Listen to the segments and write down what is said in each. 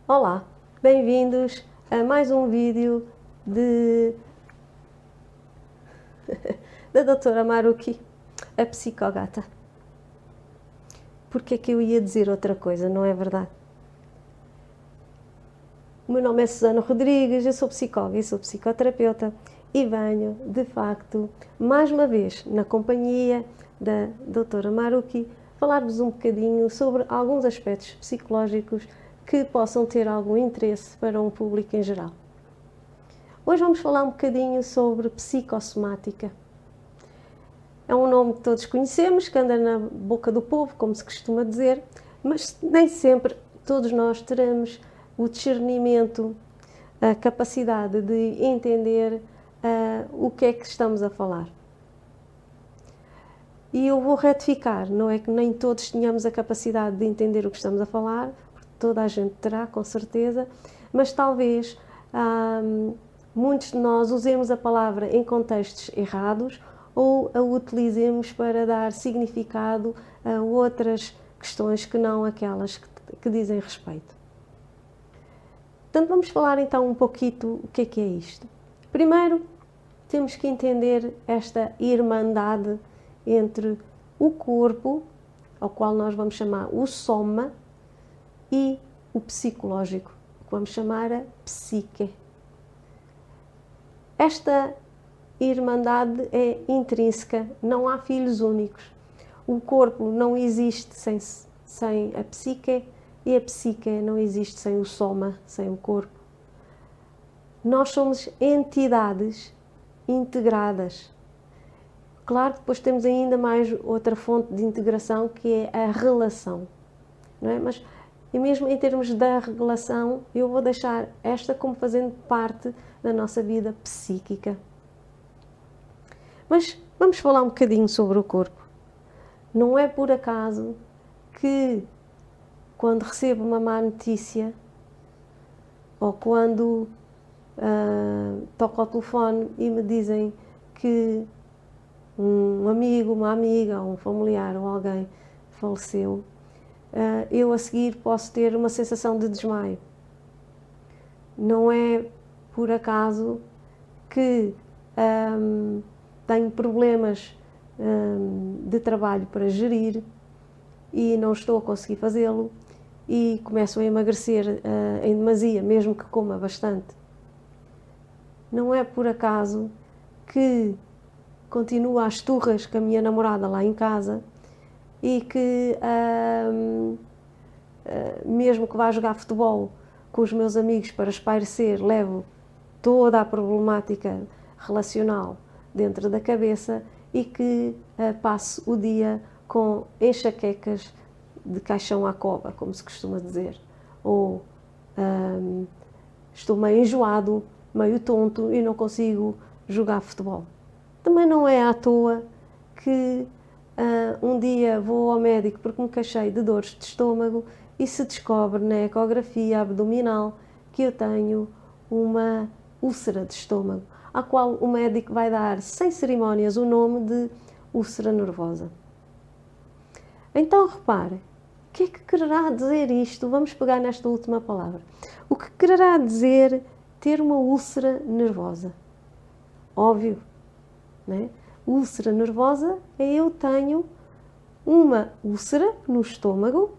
Olá, bem-vindos a mais um vídeo da doutora Maruki, a psicogata. Porque é que eu ia dizer outra coisa, não é verdade? O meu nome é Susana Rodrigues, eu sou psicóloga e sou psicoterapeuta e venho, de facto, mais uma vez, na companhia da doutora Maruki, falar-vos um bocadinho sobre alguns aspectos psicológicos que possam ter algum interesse para um público em geral. Hoje vamos falar um bocadinho sobre psicossomática. É um nome que todos conhecemos, que anda na boca do povo, como se costuma dizer, mas nem sempre todos nós teremos o discernimento, a capacidade de entender o que é que estamos a falar. E eu vou retificar, não é que nem todos tenhamos a capacidade de entender o que estamos a falar, porque toda a gente terá, com certeza, mas talvez muitos de nós usemos a palavra em contextos errados ou a utilizemos para dar significado a outras questões que não aquelas que dizem respeito. Portanto, vamos falar então um pouquinho o que é isto. Primeiro, temos que entender esta irmandade entre o corpo, ao qual nós vamos chamar o soma, e o psicológico, que vamos chamar a psique. Esta irmandade é intrínseca, não há filhos únicos. O corpo não existe sem a psique e a psique não existe sem o soma, sem o corpo. Nós somos entidades integradas. Claro que depois temos ainda mais outra fonte de integração, que é a relação, não é? Mas e mesmo em termos da relação, eu vou deixar esta como fazendo parte da nossa vida psíquica. Mas vamos falar um bocadinho sobre o corpo. Não é por acaso que quando recebo uma má notícia ou quando toco ao telefone e me dizem que um amigo, uma amiga, um familiar ou alguém faleceu, eu a seguir posso ter uma sensação de desmaio. Não é por acaso que tenho problemas de trabalho para gerir e não estou a conseguir fazê-lo e começo a emagrecer em demasia, mesmo que coma bastante. Não é por acaso que continuo às turras com a minha namorada lá em casa e que mesmo que vá jogar futebol com os meus amigos para espairecer, levo toda a problemática relacional dentro da cabeça e que passo o dia com enxaquecas de caixão à cova, como se costuma dizer, ou estou meio enjoado, meio tonto e não consigo jogar futebol. Também não é à toa que um dia vou ao médico porque me queixei de dores de estômago e se descobre na ecografia abdominal que eu tenho uma úlcera de estômago, à qual o médico vai dar sem cerimónias o nome de úlcera nervosa. Então repare, o que é que quererá dizer isto? Vamos pegar nesta última palavra. O que quererá dizer ter uma úlcera nervosa? Óbvio, não é? Úlcera nervosa é eu tenho uma úlcera no estômago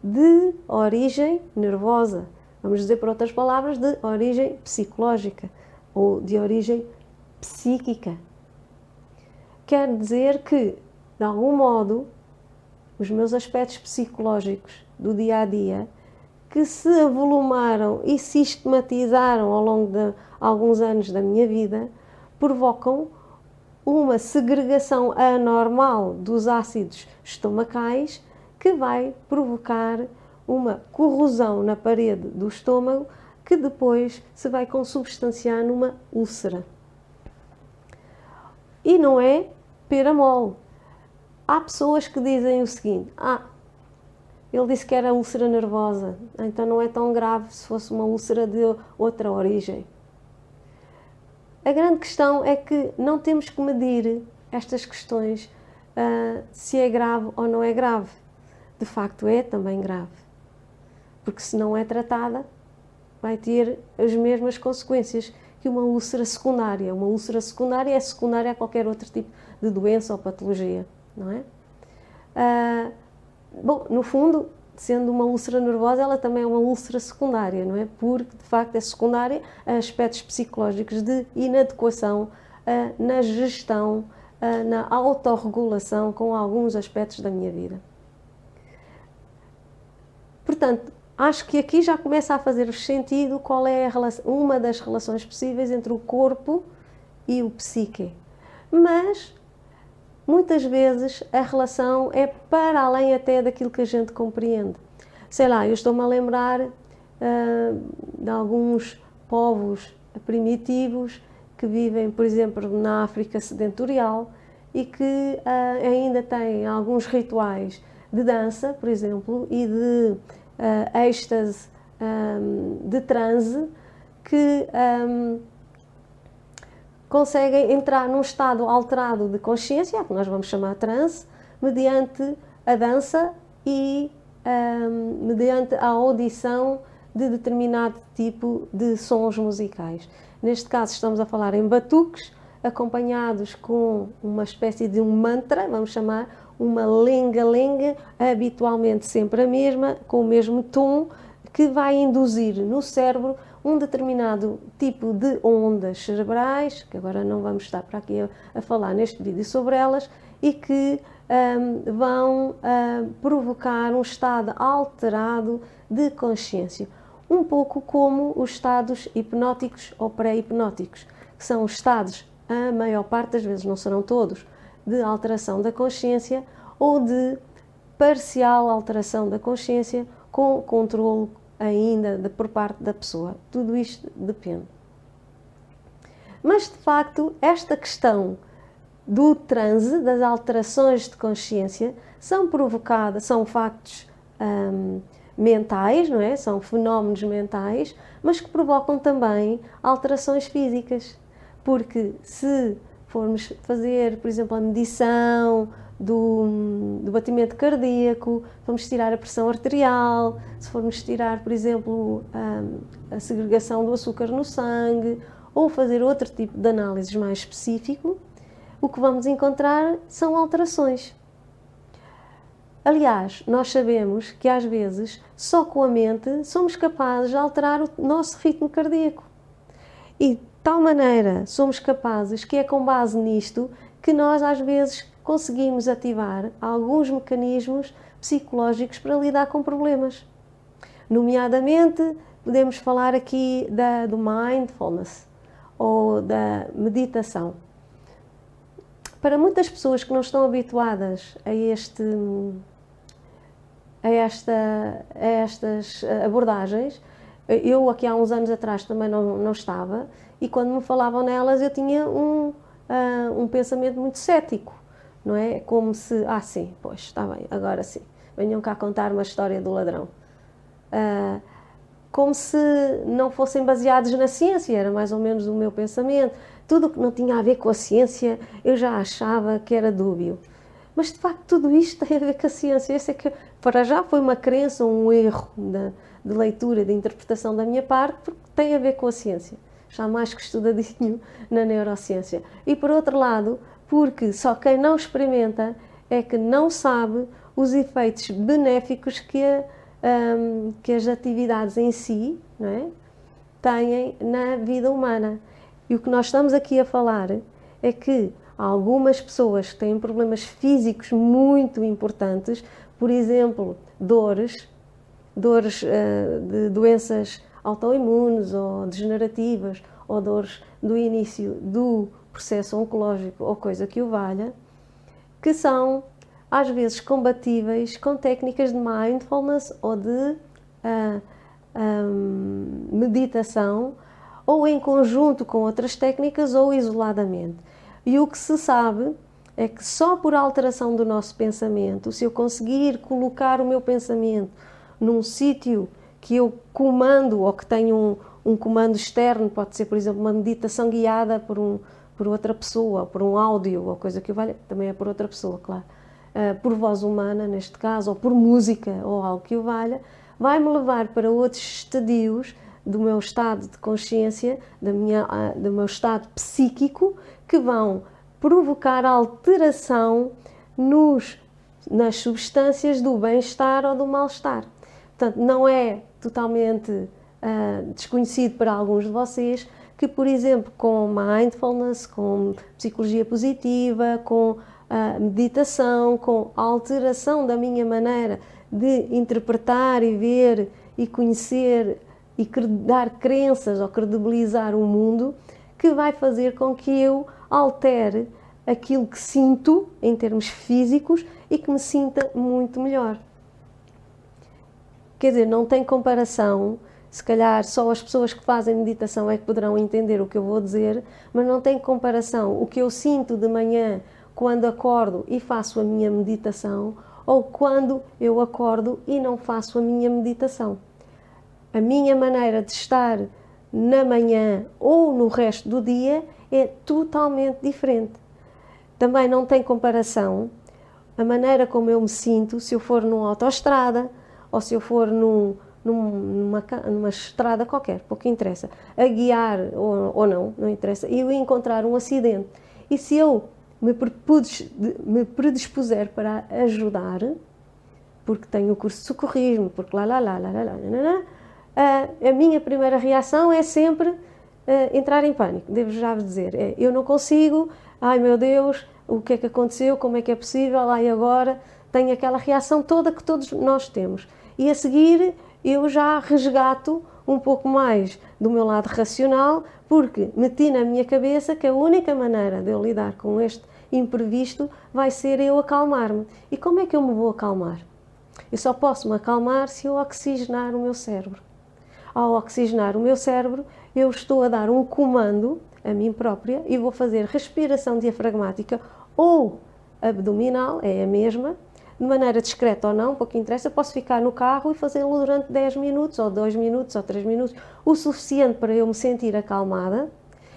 de origem nervosa. Vamos dizer por outras palavras, de origem psicológica ou de origem psíquica. Quer dizer que, de algum modo, os meus aspectos psicológicos do dia a dia, que se avolumaram e sistematizaram ao longo de alguns anos da minha vida, provocam uma segregação anormal dos ácidos estomacais que vai provocar uma corrosão na parede do estômago que depois se vai consubstanciar numa úlcera. E não é pera mole. Há pessoas que dizem o seguinte: ele disse que era úlcera nervosa, então não é tão grave se fosse uma úlcera de outra origem. A grande questão é que não temos que medir estas questões se é grave ou não é grave. De facto é também grave. porque se não é tratada, vai ter as mesmas consequências que uma úlcera secundária. Uma úlcera secundária é secundária a qualquer outro tipo de doença ou patologia, não é? Bom, no fundo, sendo uma úlcera nervosa, ela também é uma úlcera secundária, não é? Porque, de facto, é secundária a aspectos psicológicos de inadequação na gestão, na autorregulação com alguns aspectos da minha vida. Portanto, acho que aqui já começa a fazer sentido qual é uma das relações possíveis entre o corpo e o psique. Mas, muitas vezes, a relação é para além até daquilo que a gente compreende. Sei lá, eu estou-me a lembrar de alguns povos primitivos que vivem, por exemplo, na África Sedentorial e que ainda têm alguns rituais de dança, por exemplo, e de êxtase, de transe, que conseguem entrar num estado alterado de consciência, que nós vamos chamar transe, mediante a dança e mediante a audição de determinado tipo de sons musicais. Neste caso estamos a falar em batuques, acompanhados com uma espécie de um mantra, vamos chamar, uma lenga-lenga, habitualmente sempre a mesma, com o mesmo tom, que vai induzir no cérebro um determinado tipo de ondas cerebrais, que agora não vamos estar para aqui a falar neste vídeo sobre elas, e que vão provocar um estado alterado de consciência. Um pouco como os estados hipnóticos ou pré-hipnóticos, que são os estados, a maior parte das vezes, não serão todos, de alteração da consciência ou de parcial alteração da consciência com controle ainda por parte da pessoa. Tudo isto depende. Mas, de facto, esta questão do transe, das alterações de consciência, são provocadas, são factos mentais, não é? São fenómenos mentais, mas que provocam também alterações físicas. Porque se formos fazer, por exemplo, a medição do batimento cardíaco, vamos tirar a pressão arterial, se formos tirar, por exemplo, a segregação do açúcar no sangue, ou fazer outro tipo de análises mais específico, o que vamos encontrar são alterações. Aliás, nós sabemos que às vezes, só com a mente, somos capazes de alterar o nosso ritmo cardíaco. E de tal maneira somos capazes que é com base nisto que nós às vezes conseguimos ativar alguns mecanismos psicológicos para lidar com problemas. Nomeadamente, podemos falar aqui do mindfulness ou da meditação. Para muitas pessoas que não estão habituadas a estas abordagens, eu aqui há uns anos atrás também não estava, e quando me falavam nelas eu tinha um pensamento muito cético, não é? Como se, sim, pois, está bem, agora sim, venham cá contar uma história do ladrão. Como se não fossem baseados na ciência, era mais ou menos o meu pensamento. Tudo o que não tinha a ver com a ciência eu já achava que era dúbio. Mas de facto tudo isto tem a ver com a ciência. Esse é que para já foi uma crença, um erro de leitura, de interpretação da minha parte, porque tem a ver com a ciência. Já mais que estudadinho na neurociência. E por outro lado, porque só quem não experimenta é que não sabe os efeitos benéficos que as atividades em si, não é, têm na vida humana. E o que nós estamos aqui a falar é que algumas pessoas que têm problemas físicos muito importantes, por exemplo, dores de doenças autoimunes ou degenerativas, ou dores do início do processo oncológico ou coisa que o valha, que são às vezes combatíveis com técnicas de mindfulness ou de meditação, ou em conjunto com outras técnicas ou isoladamente. E o que se sabe é que só por alteração do nosso pensamento, se eu conseguir colocar o meu pensamento num sítio que eu comando ou que tenho um comando externo, pode ser, por exemplo, uma meditação guiada por outra pessoa, por um áudio ou coisa que valha, também é por outra pessoa, claro, por voz humana neste caso, ou por música ou algo que o valha, vai-me levar para outros estadios do meu estado de consciência, do meu estado psíquico, que vão provocar alteração nas substâncias do bem-estar ou do mal-estar. Portanto, não é totalmente desconhecido para alguns de vocês que, por exemplo, com mindfulness, com psicologia positiva, com meditação, com a alteração da minha maneira de interpretar e ver e conhecer e dar crenças ou credibilizar o mundo, que vai fazer com que eu altere aquilo que sinto em termos físicos e que me sinta muito melhor. Quer dizer, não tem comparação, se calhar só as pessoas que fazem meditação é que poderão entender o que eu vou dizer, mas não tem comparação o que eu sinto de manhã quando acordo e faço a minha meditação ou quando eu acordo e não faço a minha meditação. A minha maneira de estar na manhã ou no resto do dia é totalmente diferente. Também não tem comparação a maneira como eu me sinto se eu for numa autoestrada ou se eu for numa estrada qualquer, pouco interessa, a guiar ou não interessa, e eu encontrar um acidente. E se eu me predispuser para ajudar, porque tenho o curso de socorrismo, porque a minha primeira reação é sempre entrar em pânico, devo já vos dizer. Eu não consigo, ai meu Deus, o que é que aconteceu, como é que é possível, ai agora, tenho aquela reação toda que todos nós temos. E a seguir eu já resgato um pouco mais do meu lado racional, porque meti na minha cabeça que a única maneira de eu lidar com este imprevisto vai ser eu acalmar-me. E como é que eu me vou acalmar? Eu só posso me acalmar se eu oxigenar o meu cérebro. Ao oxigenar o meu cérebro, eu estou a dar um comando a mim própria e vou fazer respiração diafragmática ou abdominal, é a mesma, de maneira discreta ou não, pouco interessa, eu posso ficar no carro e fazê-lo durante 10 minutos, ou 2 minutos, ou 3 minutos, o suficiente para eu me sentir acalmada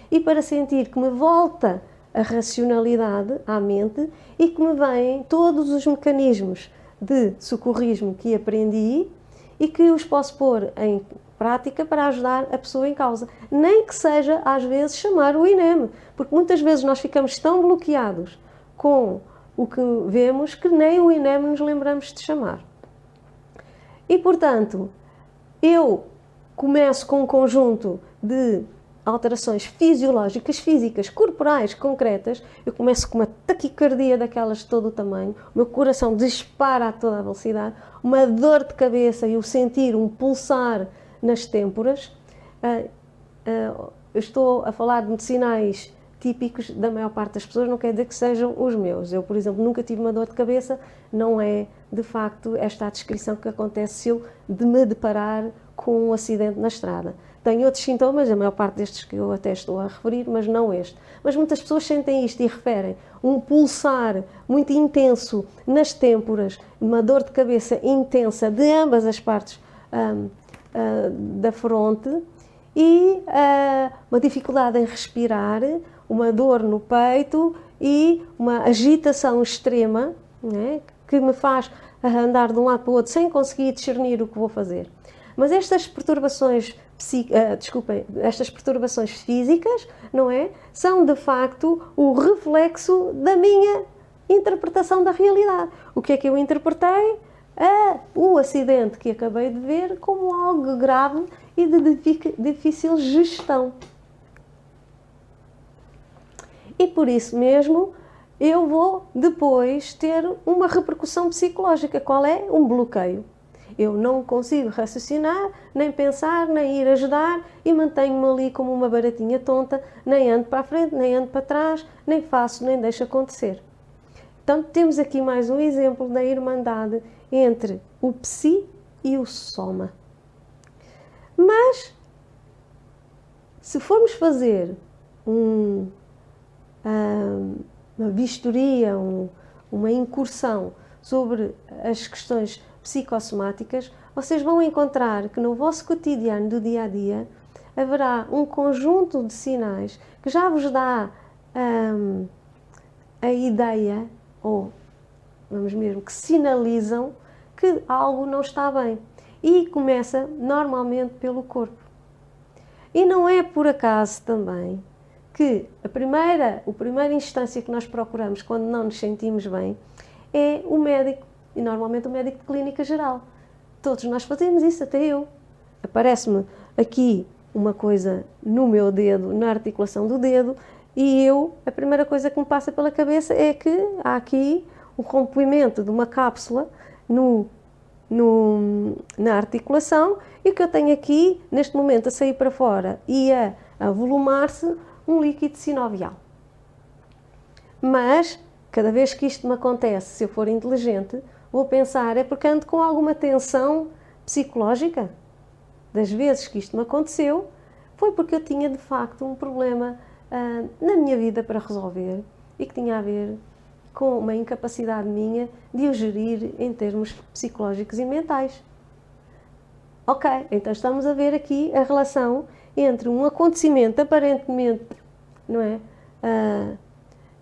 e para sentir que me volta a racionalidade à mente e que me vêm todos os mecanismos de socorrismo que aprendi e que os posso pôr em prática para ajudar a pessoa em causa. Nem que seja, às vezes, chamar o INEM, porque muitas vezes nós ficamos tão bloqueados com o que vemos que nem o INEM nos lembramos de chamar. E, portanto, eu começo com um conjunto de alterações fisiológicas, físicas, corporais, concretas. Eu começo com uma taquicardia daquelas de todo o tamanho, o meu coração dispara a toda a velocidade, uma dor de cabeça e o sentir um pulsar nas têmporas. Eu estou a falar de sinais típicos da maior parte das pessoas, não quer dizer que sejam os meus. Eu, por exemplo, nunca tive uma dor de cabeça, não é de facto esta a descrição que acontece se eu me deparar com um acidente na estrada. Tenho outros sintomas, a maior parte destes que eu até estou a referir, mas não este. Mas muitas pessoas sentem isto e referem um pulsar muito intenso nas têmporas, uma dor de cabeça intensa de ambas as partes da fronte e uma dificuldade em respirar, uma dor no peito e uma agitação extrema, né, que me faz andar de um lado para o outro sem conseguir discernir o que vou fazer. Mas estas perturbações estas perturbações físicas, não é? São de facto o reflexo da minha interpretação da realidade. O que é que eu interpretei? O acidente que acabei de ver como algo grave e de difícil gestão. E por isso mesmo eu vou depois ter uma repercussão psicológica. Qual é? Um bloqueio. Eu não consigo raciocinar, nem pensar, nem ir ajudar e mantenho-me ali como uma baratinha tonta, nem ando para a frente, nem ando para trás, nem faço, nem deixo acontecer. Então temos aqui mais um exemplo da irmandade entre o psi e o soma. Mas, se formos fazer uma vistoria, uma incursão sobre as questões psicossomáticas, vocês vão encontrar que no vosso cotidiano do dia a dia haverá um conjunto de sinais que já vos dá a ideia, ou vamos mesmo que sinalizam que algo não está bem. e começa normalmente pelo corpo. E não é por acaso também que a primeira instância que nós procuramos quando não nos sentimos bem é o médico, e normalmente o médico de clínica geral. Todos nós fazemos isso, até eu. Aparece-me aqui uma coisa no meu dedo, na articulação do dedo, e a primeira coisa que me passa pela cabeça é que há aqui um rompimento de uma cápsula na articulação e que eu tenho aqui, neste momento, a sair para fora e a volumar-se um líquido sinovial. Mas, cada vez que isto me acontece, se eu for inteligente, vou pensar, é porque ando com alguma tensão psicológica? Das vezes que isto me aconteceu, foi porque eu tinha, de facto, um problema na minha vida para resolver e que tinha a ver com uma incapacidade minha de o gerir em termos psicológicos e mentais. Ok, então estamos a ver aqui a relação entre um acontecimento aparentemente, não é,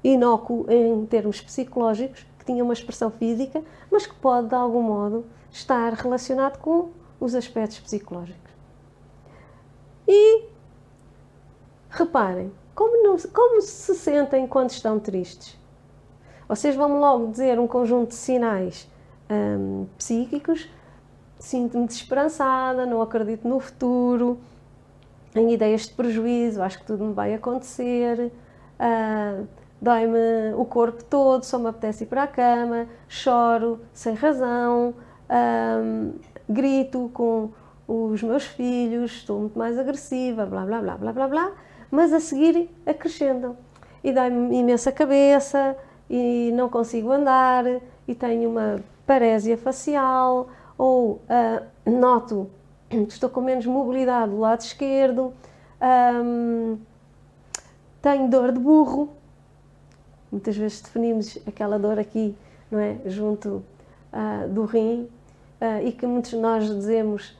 inócuo em termos psicológicos, que tinha uma expressão física, mas que pode, de algum modo, estar relacionado com os aspectos psicológicos. E reparem, como se sentem quando estão tristes? Vocês vão logo dizer um conjunto de sinais psíquicos. Sinto-me desesperançada, não acredito no futuro, em ideias de prejuízo, acho que tudo me vai acontecer, dói-me o corpo todo, só me apetece ir para a cama, choro sem razão, grito com os meus filhos, estou muito mais agressiva, blá blá blá blá blá blá, mas a seguir acrescentam. E dói-me imensa cabeça, e não consigo andar, e tenho uma parésia facial, ou noto que estou com menos mobilidade do lado esquerdo, tenho dor de burro, muitas vezes definimos aquela dor aqui, não é, junto do rim, e que muitos de nós dizemos,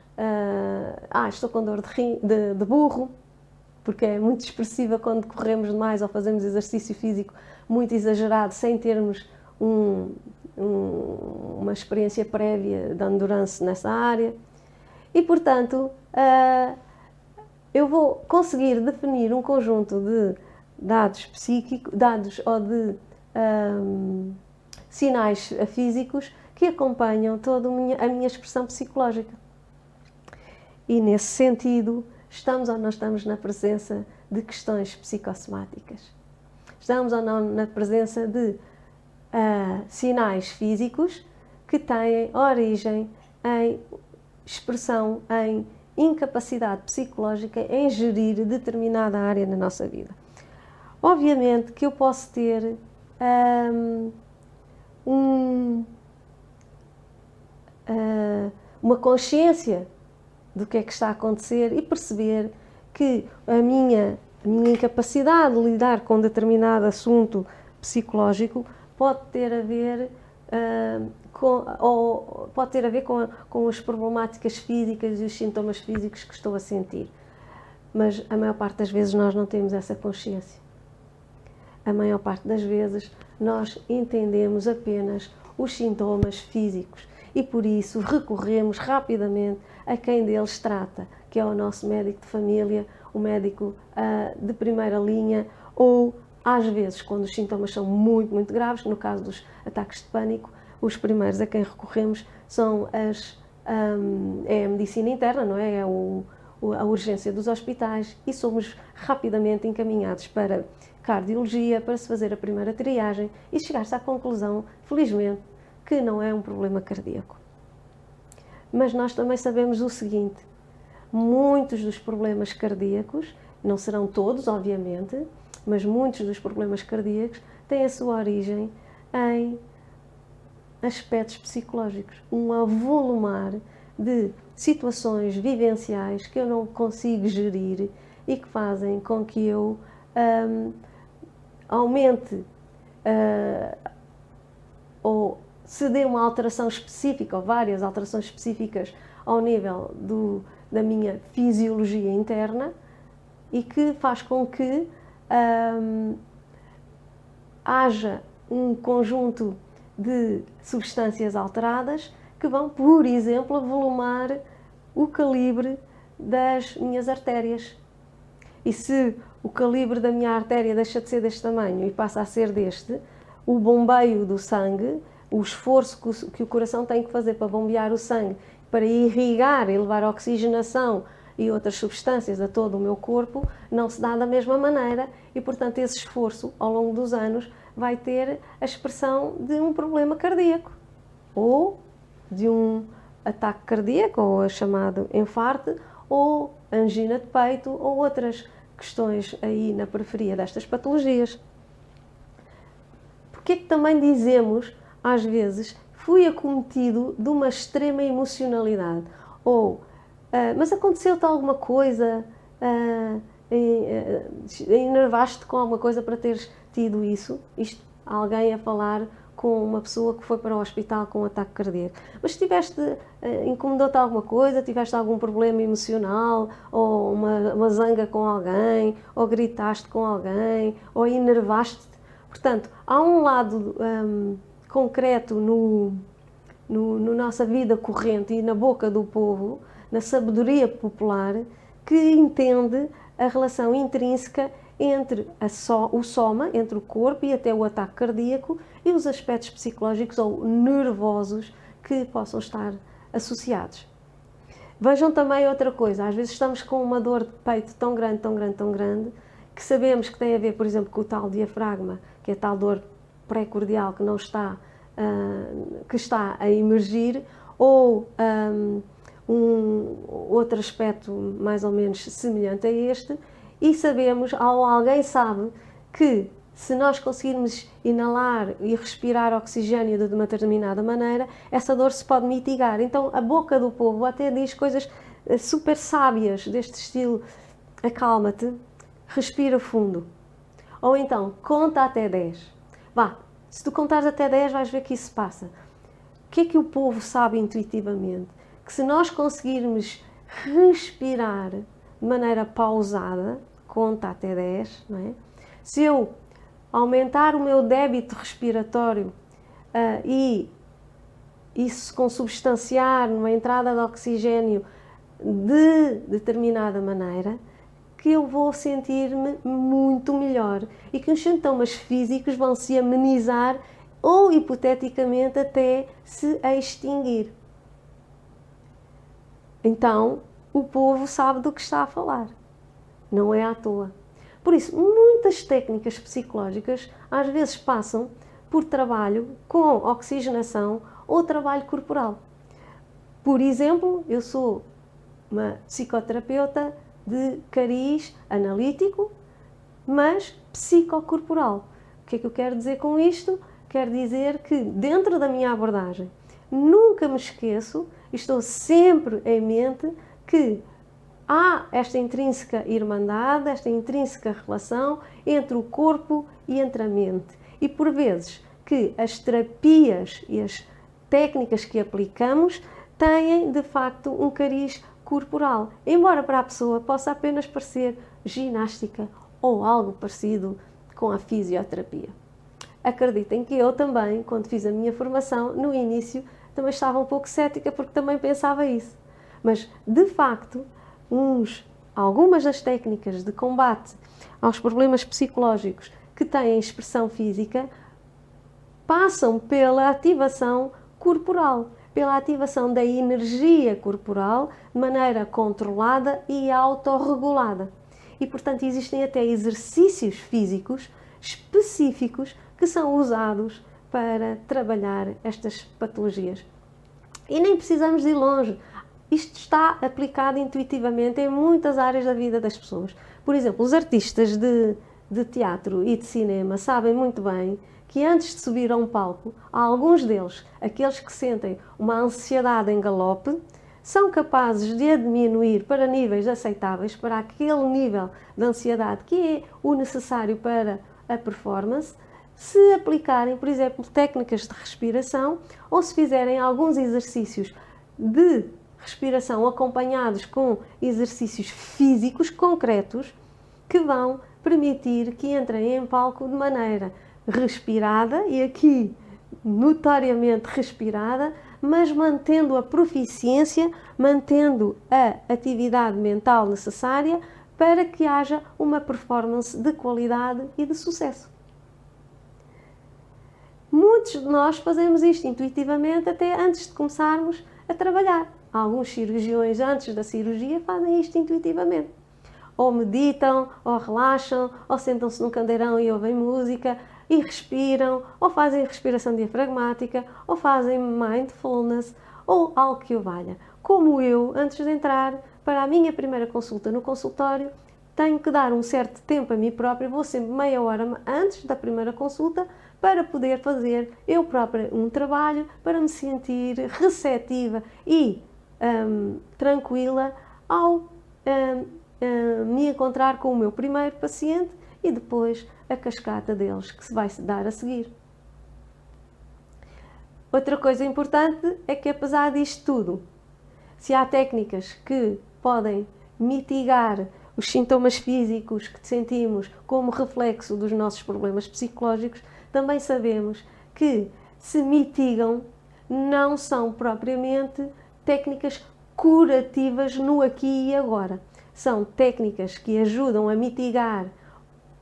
estou com dor de burro, porque é muito expressiva quando corremos demais ou fazemos exercício físico muito exagerado, sem termos uma experiência prévia de endurance nessa área. E, portanto, eu vou conseguir definir um conjunto de dados psíquicos, ou de sinais físicos que acompanham toda a minha expressão psicológica. E, nesse sentido, estamos ou não estamos na presença de questões psicossomáticas? Estamos ou não na presença de sinais físicos que têm origem em expressão, em incapacidade psicológica em gerir determinada área na nossa vida? Obviamente que eu posso ter uma consciência do que é que está a acontecer e perceber que a minha incapacidade de lidar com determinado assunto psicológico pode ter a ver com as problemáticas físicas e os sintomas físicos que estou a sentir. Mas a maior parte das vezes nós não temos essa consciência. A maior parte das vezes nós entendemos apenas os sintomas físicos e por isso recorremos rapidamente a quem deles trata, que é o nosso médico de família, o médico de primeira linha, ou às vezes, quando os sintomas são muito, muito graves, no caso dos ataques de pânico, os primeiros a quem recorremos são é a medicina interna, não é? É a urgência dos hospitais, e somos rapidamente encaminhados para cardiologia, para se fazer a primeira triagem e chegar-se à conclusão, felizmente, que não é um problema cardíaco. Mas nós também sabemos o seguinte: muitos dos problemas cardíacos, não serão todos, obviamente, mas muitos dos problemas cardíacos têm a sua origem em aspectos psicológicos, um avolumar de situações vivenciais que eu não consigo gerir e que fazem com que eu aumente ou se dê uma alteração específica ou várias alterações específicas ao nível da minha fisiologia interna e que faz com que haja um conjunto de substâncias alteradas que vão, por exemplo, avolumar o calibre das minhas artérias. E se o calibre da minha artéria deixa de ser deste tamanho e passa a ser deste, o bombeio do sangue, o esforço que o coração tem que fazer para bombear o sangue, para irrigar e levar oxigenação e outras substâncias a todo o meu corpo, não se dá da mesma maneira e, portanto, esse esforço, ao longo dos anos, vai ter a expressão de um problema cardíaco ou de um ataque cardíaco, ou a chamado infarto, ou angina de peito, ou outras questões aí na periferia destas patologias. Porque é que também dizemos, às vezes, fui acometido de uma extrema emocionalidade? Ou, mas aconteceu-te alguma coisa, enervaste-te com alguma coisa para teres tido isso? Isto, alguém a falar com uma pessoa que foi para o hospital com um ataque cardíaco. Mas tiveste, incomodou-te alguma coisa, tiveste algum problema emocional, ou uma zanga com alguém, ou gritaste com alguém, ou enervaste-te. Portanto, há um lado concreto na nossa vida corrente e na boca do povo, na sabedoria popular, que entende a relação intrínseca entre o soma, entre o corpo e até o ataque cardíaco, e os aspectos psicológicos ou nervosos que possam estar associados. Vejam também outra coisa, às vezes estamos com uma dor de peito tão grande, tão grande, tão grande, que sabemos que tem a ver, por exemplo, com o tal diafragma, que é a tal dor pré-cordial que não está, que está a emergir, ou outro aspecto mais ou menos semelhante a este, e sabemos, ou alguém sabe, que se nós conseguirmos inalar e respirar oxigênio de uma determinada maneira, essa dor se pode mitigar. Então a boca do povo até diz coisas super sábias deste estilo: acalma-te, respira fundo. Ou então, conta até 10. Vá, se tu contares até 10 vais ver que isso passa. O que é que o povo sabe intuitivamente? Que se nós conseguirmos respirar de maneira pausada, conta até 10, não é? Se eu aumentar o meu débito respiratório e isso se consubstanciar numa entrada de oxigênio de determinada maneira, que eu vou sentir-me muito melhor e que os sintomas físicos vão se amenizar ou, hipoteticamente, até se extinguir. Então, o povo sabe do que está a falar. Não é à toa. Por isso, muitas técnicas psicológicas às vezes passam por trabalho com oxigenação ou trabalho corporal. Por exemplo, eu sou uma psicoterapeuta de cariz analítico, mas psicocorporal. O que é que eu quero dizer com isto? Quero dizer que, dentro da minha abordagem, nunca me esqueço, estou sempre em mente que há esta intrínseca irmandade, esta intrínseca relação entre o corpo e entre a mente. E por vezes que as terapias e as técnicas que aplicamos têm de facto um cariz corporal, embora para a pessoa possa apenas parecer ginástica ou algo parecido com a fisioterapia. Acreditem que eu também, quando fiz a minha formação, no início, também estava um pouco cética porque também pensava isso. Mas, de facto, algumas das técnicas de combate aos problemas psicológicos que têm expressão física passam pela ativação corporal, pela ativação da energia corporal de maneira controlada e autorregulada. E, portanto, existem até exercícios físicos específicos que são usados para trabalhar estas patologias. E nem precisamos de ir longe. Isto está aplicado intuitivamente em muitas áreas da vida das pessoas. Por exemplo, os artistas de teatro e de cinema sabem muito bem que antes de subir a um palco, alguns deles, aqueles que sentem uma ansiedade em galope, são capazes de a diminuir para níveis aceitáveis, para aquele nível de ansiedade que é o necessário para a performance, se aplicarem, por exemplo, técnicas de respiração ou se fizerem alguns exercícios de respiração acompanhados com exercícios físicos concretos que vão permitir que entrem em palco de maneira respirada, e aqui notoriamente respirada, mas mantendo a proficiência, mantendo a atividade mental necessária para que haja uma performance de qualidade e de sucesso. Muitos de nós fazemos isto intuitivamente até antes de começarmos a trabalhar. Alguns cirurgiões antes da cirurgia fazem isto intuitivamente. Ou meditam, ou relaxam, ou sentam-se num candeirão e ouvem música e respiram, ou fazem respiração diafragmática, ou fazem mindfulness, ou algo que o valha. Como eu, antes de entrar para a minha primeira consulta no consultório, tenho que dar um certo tempo a mim própria, vou sempre meia hora antes da primeira consulta para poder fazer eu própria um trabalho, para me sentir receptiva e tranquila ao me encontrar com o meu primeiro paciente e depois a cascata deles que se vai dar a seguir. Outra coisa importante é que, apesar disto tudo, se há técnicas que podem mitigar os sintomas físicos que sentimos como reflexo dos nossos problemas psicológicos, também sabemos que se mitigam, não são propriamente técnicas curativas no aqui e agora. São técnicas que ajudam a mitigar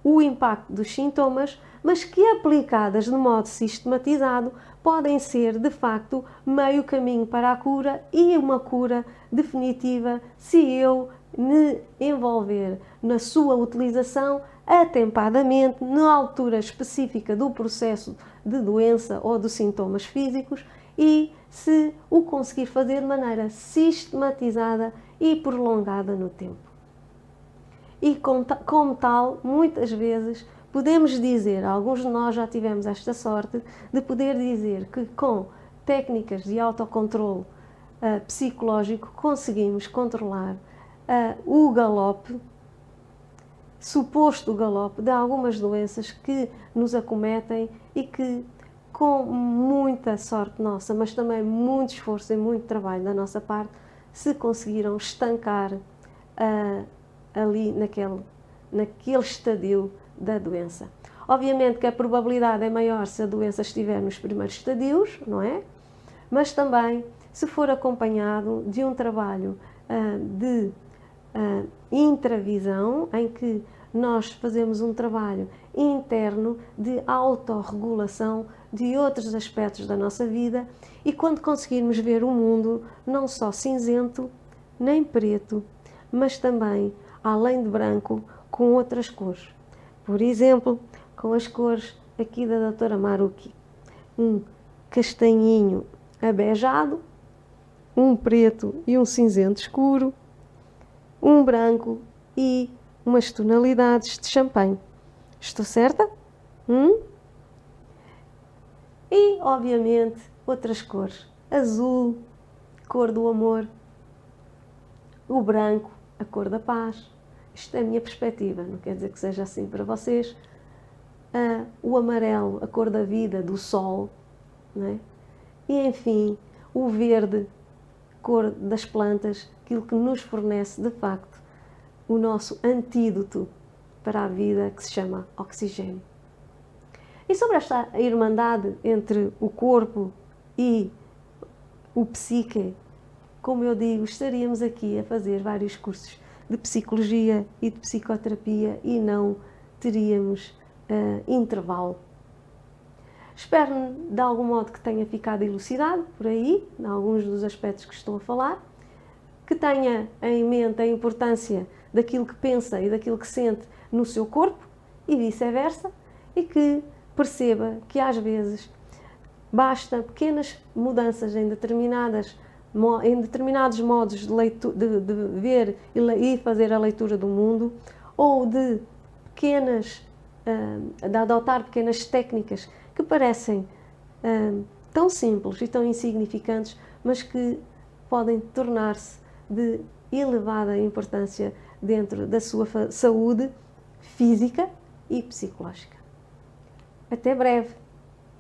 o impacto dos sintomas, mas que aplicadas de modo sistematizado podem ser, de facto, meio caminho para a cura e uma cura definitiva se eu me envolver na sua utilização atempadamente, na altura específica do processo de doença ou de sintomas físicos e se o conseguir fazer de maneira sistematizada e prolongada no tempo. E como tal, muitas vezes podemos dizer, alguns de nós já tivemos esta sorte, de poder dizer que com técnicas de autocontrole psicológico conseguimos controlar o galope, suposto galope de algumas doenças que nos acometem e que, com muita sorte nossa, mas também muito esforço e muito trabalho da nossa parte, se conseguiram estancar ali naquele estadio da doença. Obviamente que a probabilidade é maior se a doença estiver nos primeiros estadios, não é? Mas também se for acompanhado de um trabalho de intravisão, em que nós fazemos um trabalho interno de autorregulação de outros aspectos da nossa vida e quando conseguirmos ver o mundo não só cinzento, nem preto, mas também, além de branco, com outras cores. Por exemplo, com as cores aqui da doutora Maruki. Um castanhinho abejado, um preto e um cinzento escuro, um branco e umas tonalidades de champanhe. Estou certa? E, obviamente, outras cores. Azul, cor do amor. O branco, a cor da paz. Isto é a minha perspectiva, não quer dizer que seja assim para vocês. O amarelo, a cor da vida, do sol. Não é? E, enfim, o verde, cor das plantas, aquilo que nos fornece, de facto, o nosso antídoto para a vida, que se chama oxigênio. E sobre esta irmandade entre o corpo e o psique, como eu digo, estaríamos aqui a fazer vários cursos de psicologia e de psicoterapia e não teríamos intervalo. Espero de algum modo que tenha ficado elucidado por aí, em alguns dos aspectos que estou a falar, que tenha em mente a importância daquilo que pensa e daquilo que sente no seu corpo e vice-versa, e que perceba que às vezes basta pequenas mudanças em determinados modos de ver e fazer a leitura do mundo, ou de adotar pequenas técnicas que parecem tão simples e tão insignificantes, mas que podem tornar-se de elevada importância dentro da sua saúde física e psicológica. Até breve!